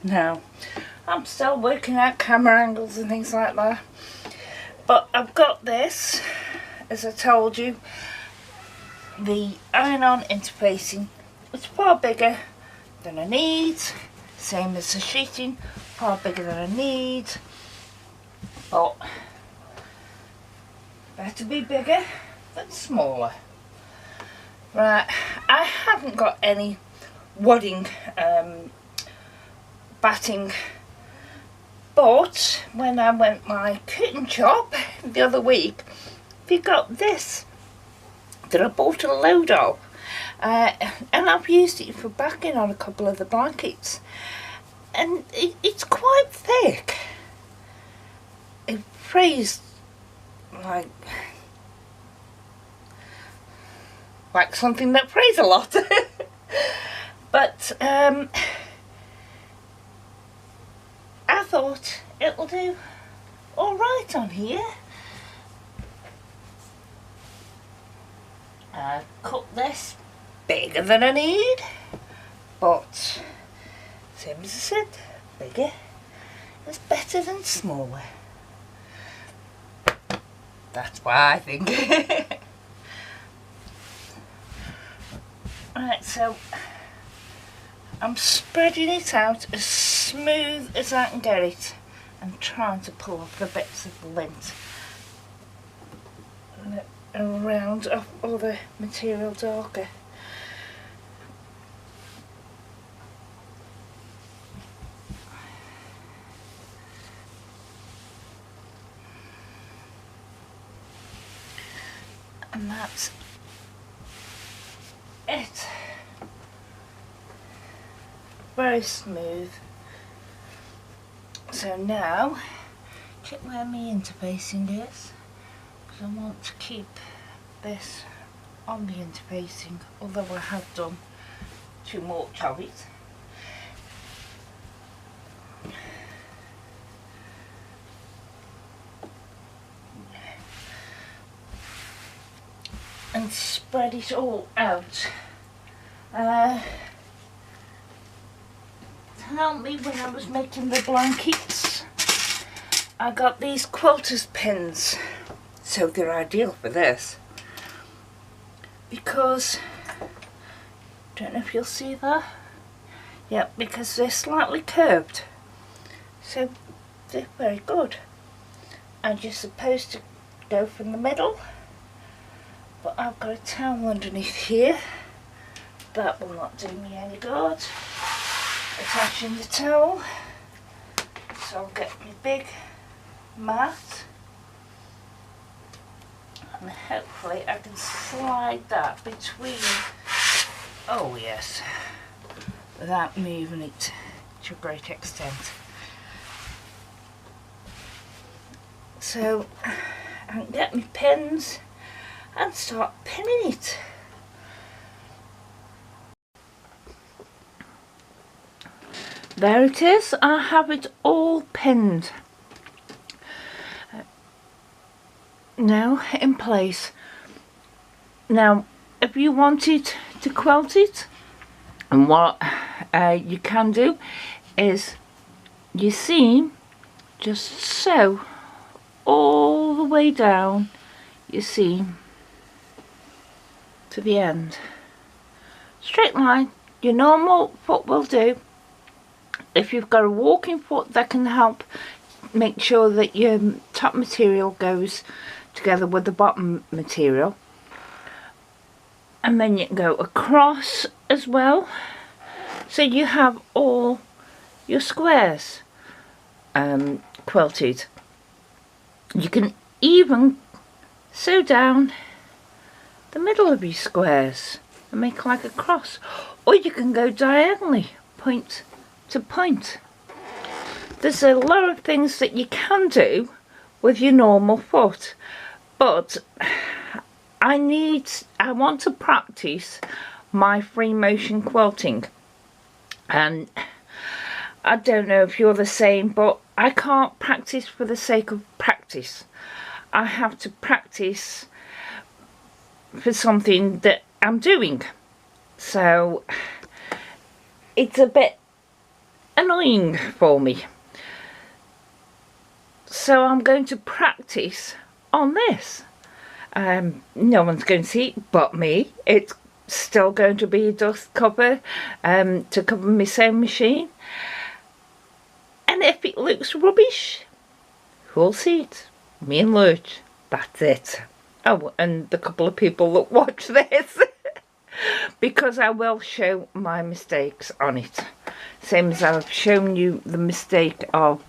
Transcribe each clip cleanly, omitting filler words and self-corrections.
Now, I'm still working out camera angles and things like that. But I've got this, as I told you, the iron-on interfacing. It's far bigger than I need. Same as the sheeting, far bigger than I need. But better be bigger than smaller. Right, I haven't got any wadding batting, but when I went my curtain chop the other week, we got this that I bought a load of, and I've used it for backing on a couple of the blankets, and it's quite thick. It frays like something that frays a lot. But I thought it'll do alright on here. I cut this bigger than I need, but same as I said, bigger is better than smaller. That's what I think. Right, so I'm spreading it out as smooth as I can get it and trying to pull off the bits of lint around off all the material darker. And that's it. Very smooth. So now, check where my interfacing is, because I want to keep this on the interfacing, although I have done too much of it. And spread it all out. To help me when I was making the blankets, I got these quilters pins, so they're ideal for this, because, don't know if you'll see that, yeah, because they're slightly curved, so they're very good. And you're supposed to go from the middle, but I've got a towel underneath here. That will not do me any good. Attaching the towel. So I'll get my big mat. And hopefully I can slide that between, oh yes, without moving it to a great extent. So I can get my pins and start pinning it. There it is, I have it all pinned. Now in place. Now if you wanted to quilt it, and what you can do is you seam just sew all the way down your seam to the end. Straight line, your normal foot will do. If you've got a walking foot, that can help make sure that your top material goes together with the bottom material. And then you can go across as well, so you have all your squares quilted. You can even sew down the middle of your squares and make like a cross, or you can go diagonally, point to point. There's a lot of things that you can do with your normal foot, but I want to practice my free motion quilting, and I don't know if you're the same, but I can't practice for the sake of practice. I have to practice for something that I'm doing. So it's a bit annoying for me. So I'm going to practice on this. No one's going to see it but me. It's still going to be a dust cover to cover my sewing machine. And if it looks rubbish, who'll see it? Me and Lurch. That's it. Oh, and the couple of people that watch this. Because I will show my mistakes on it. Same as I've shown you the mistake of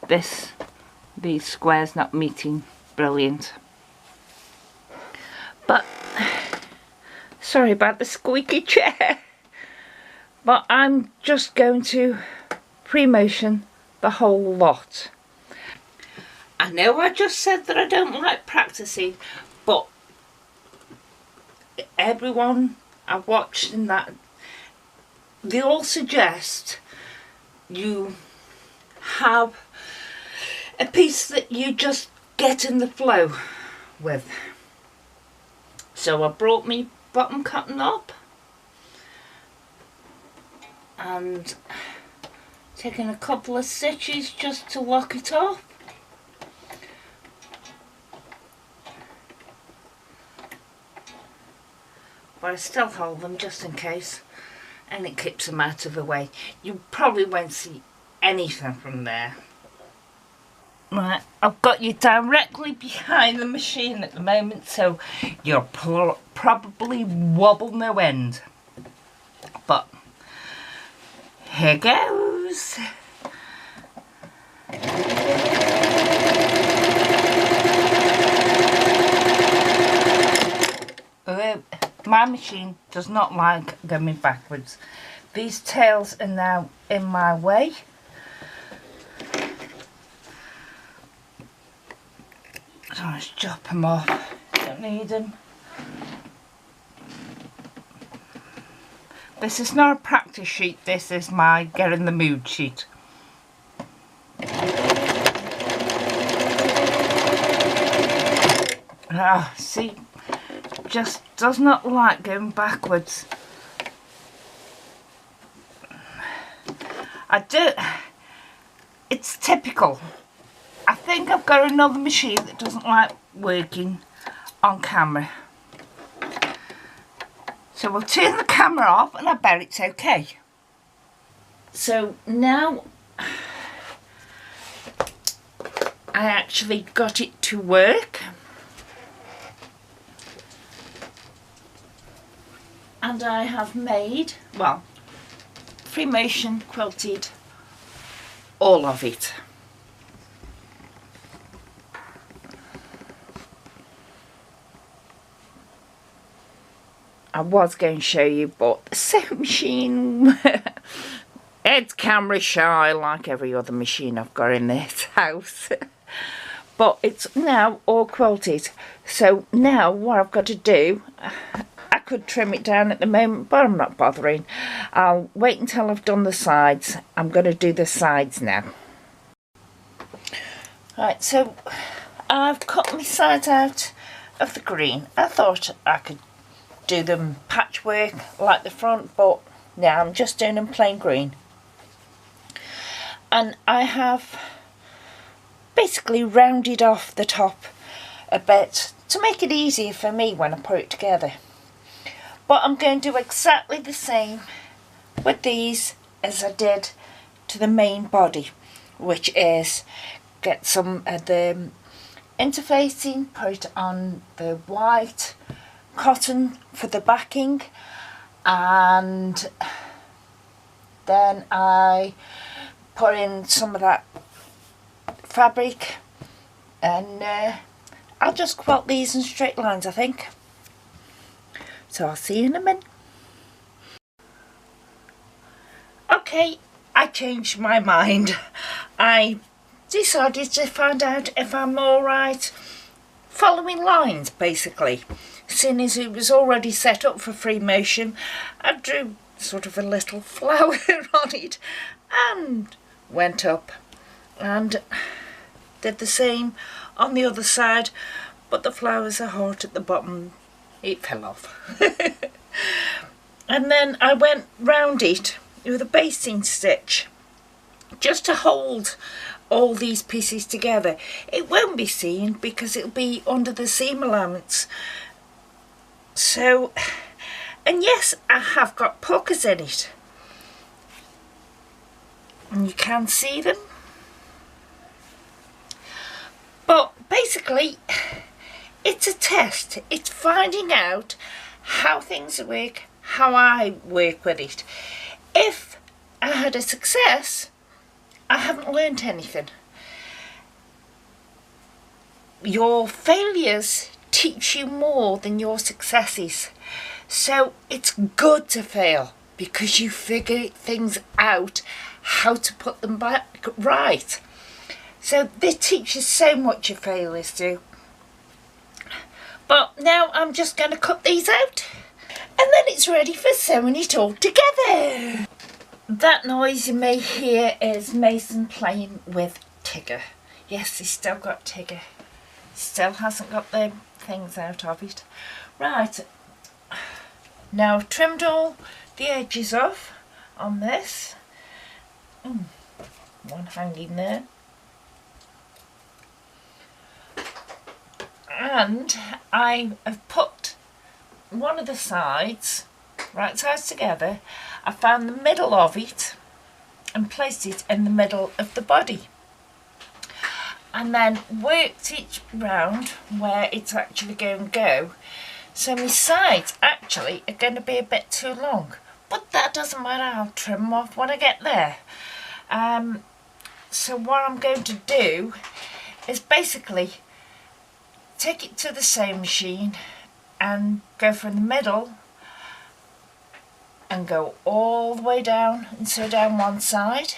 these squares not meeting. Brilliant. But, sorry about the squeaky chair. But I'm just going to pre-motion the whole lot. I know I just said that I don't like practicing, but everyone I've watched in that, they all suggest you have a piece that you just get in the flow with. So I brought me bottom cotton up and taking a couple of stitches just to lock it off. But I still hold them just in case, and it keeps them out of the way. You probably won't see anything from there. Right, I've got you directly behind the machine at the moment, so you'll probably wobble no end. But here goes. My machine does not like going backwards. These tails are now in my way. So let's chop them off. Don't need them. This is not a practice sheet, this is my get in the mood sheet. Ah, see, just does not like going backwards. I do, it's typical. I think I've got another machine that doesn't like working on camera. So we'll turn the camera off and I bet it's okay. So now I actually got it to work. And I have made, well, free motion quilted all of it. I was going to show you, but the sewing machine, it's camera shy like every other machine I've got in this house. But it's now all quilted. So now what I've got to do, I could trim it down at the moment, but I'm not bothering. I'll wait until I've done the sides. I'm going to do the sides now. Right, so I've cut my sides out of the green. I thought I could do them patchwork like the front, but now I'm just doing them plain green. And I have basically rounded off the top a bit to make it easier for me when I put it together. But I'm going to do exactly the same with these as I did to the main body, which is get some of the interfacing, put it on the white cotton for the backing, and then I put in some of that fabric, and I'll just quilt these in straight lines, I think. So I'll see you in a minute. Okay, I changed my mind. I decided to find out if I'm alright following lines, basically. Seeing as it was already set up for free motion, I drew sort of a little flower on it and went up and did the same on the other side, but the flowers are hot at the bottom. It fell off. And then I went round it with a basting stitch just to hold all these pieces together. It won't be seen because it'll be under the seam allowance. So, and yes, I have got puckers in it, and you can see them. But basically, it's a test. It's finding out how things work, how I work with it. If I had a success, I haven't learned anything. Your failures teach you more than your successes. So it's good to fail because you figure things out how to put them back right. So they teach you so much, your failures do. But now I'm just going to cut these out, and then it's ready for sewing it all together. That noise you may hear is Mason playing with Tigger. Yes, he's still got Tigger. Still hasn't got the things out of it. Right, now I've trimmed all the edges off on this. One hanging there. And I have put one of the sides, right sides together. I found the middle of it and placed it in the middle of the body. And then worked it round where it's actually going to go. So my sides actually are going to be a bit too long. But that doesn't matter, I'll trim them off when I get there. So what I'm going to do is basically take it to the sewing machine and go from the middle and go all the way down and sew down one side,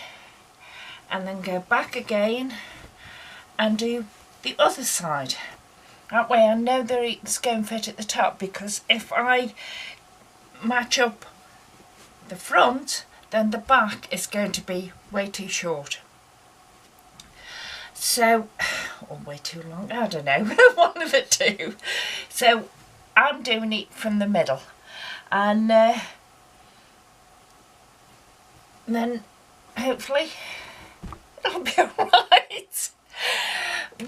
and then go back again and do the other side. That way I know that it's going to fit at the top, because if I match up the front, then the back is going to be way too short. So, or way too long, I don't know, one of the two. So I'm doing it from the middle, and then hopefully it'll be alright.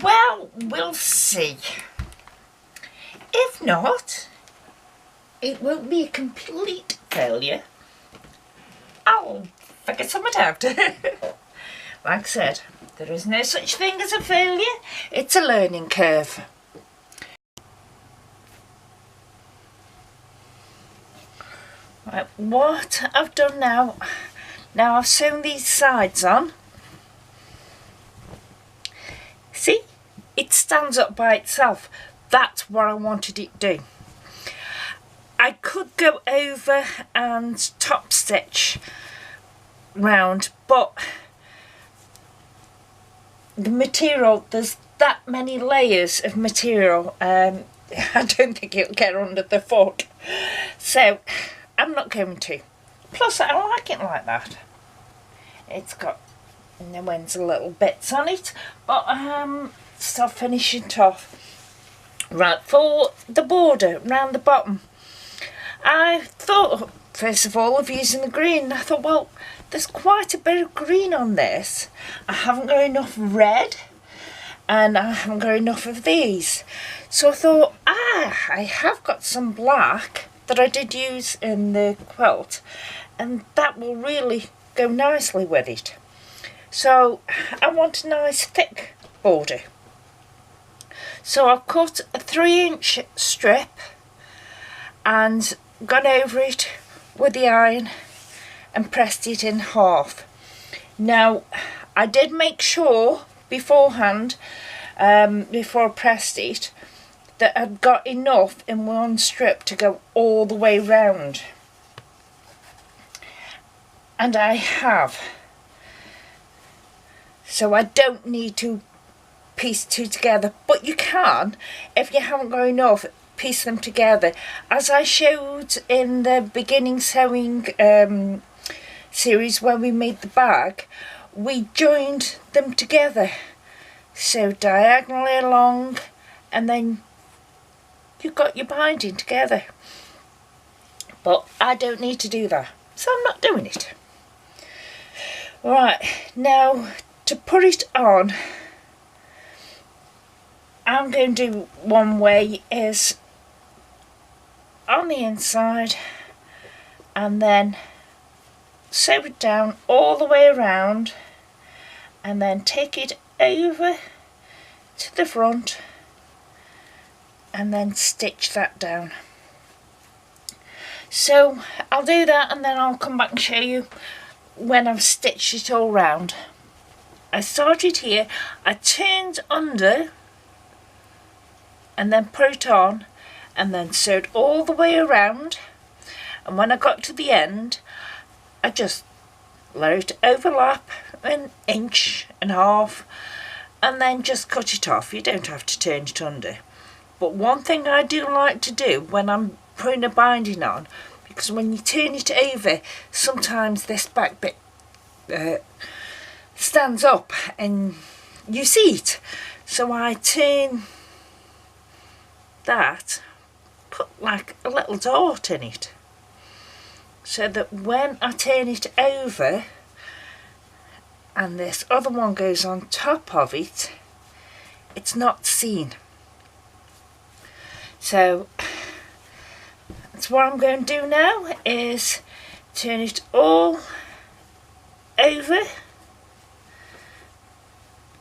Well, we'll see. If not, it won't be a complete failure. I'll figure something out. Like I said, there is no such thing as a failure, it's a learning curve. Right, what I've done now I've sewn these sides on. See, it stands up by itself. That's what I wanted it to do. I could go over and top stitch round, but the material, there's that many layers of material, I don't think it'll get under the foot, so I'm not going to. Plus I like it like that. It's got no ends, little bits on it, but still finishing it off. Right, for the border round the bottom, I thought first of all of using the green. I thought, well, there's quite a bit of green on this. I haven't got enough red, and I haven't got enough of these. So I thought, I have got some black that I did use in the quilt, and that will really go nicely with it. So I want a nice thick border. So I've cut a 3-inch strip and gone over it with the iron and pressed it in half. Now I did make sure beforehand, before I pressed it, that I'd got enough in one strip to go all the way round, and I have. So I don't need to piece two together, but you can, if you haven't got enough, piece them together. As I showed in the beginning sewing series when we made the bag, we joined them together, so diagonally along, and then you've got your binding together. But I don't need to do that, so I'm not doing it. Right, now to put it on, I'm going to do one way is on the inside and then sew it down all the way around and then take it over to the front and then stitch that down. So I'll do that and then I'll come back and show you when I've stitched it all round. I started here, I turned under and then put it on and then sewed all the way around, and when I got to the end I just let it overlap 1.5 inches and then just cut it off. You don't have to turn it under. But one thing I do like to do when I'm putting a binding on, because when you turn it over sometimes this back bit stands up and you see it, so I turn that, put like a little dot in it so that when I turn it over and this other one goes on top of it, it's not seen. So that's what I'm going to do now, is turn it all over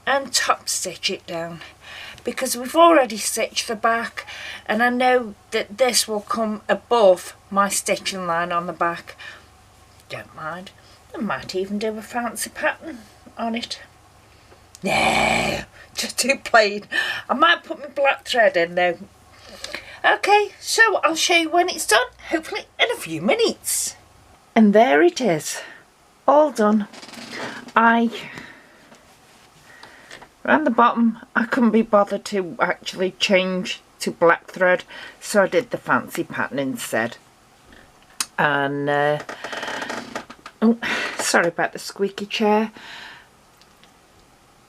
and top stitch it down, because we've already stitched the back and I know that this will come above my stitching line on the back. Don't mind. I might even do a fancy pattern on it. No, just too plain. I might put my black thread in though. Okay, so I'll show you when it's done, hopefully in a few minutes. And there it is, all done. Around the bottom I couldn't be bothered to actually change to black thread, so I did the fancy pattern instead. And oh, sorry about the squeaky chair.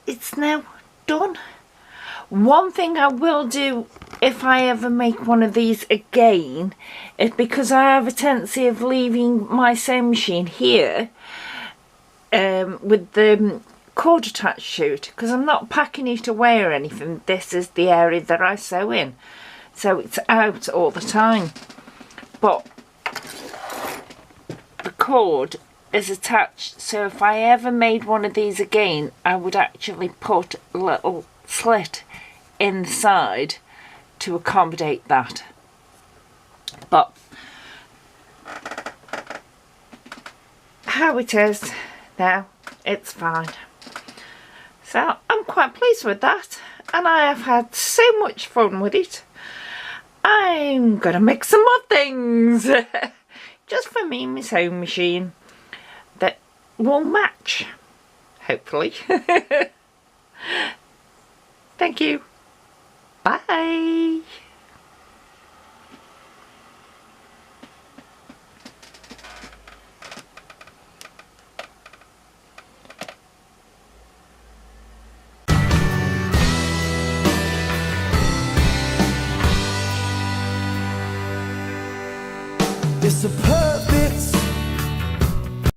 It's now done. One thing I will do if I ever make one of these again is, because I have a tendency of leaving my sewing machine here with the cord attached to it, because I'm not packing it away or anything. This is the area that I sew in, so it's out all the time. But the cord is attached, so if I ever made one of these again, I would actually put a little slit inside to accommodate that. But how it is now, it's fine. So I'm quite pleased with that, and I have had so much fun with it. I'm gonna make some more things just for me and my sewing machine that will match, hopefully. Thank you. Bye. It's a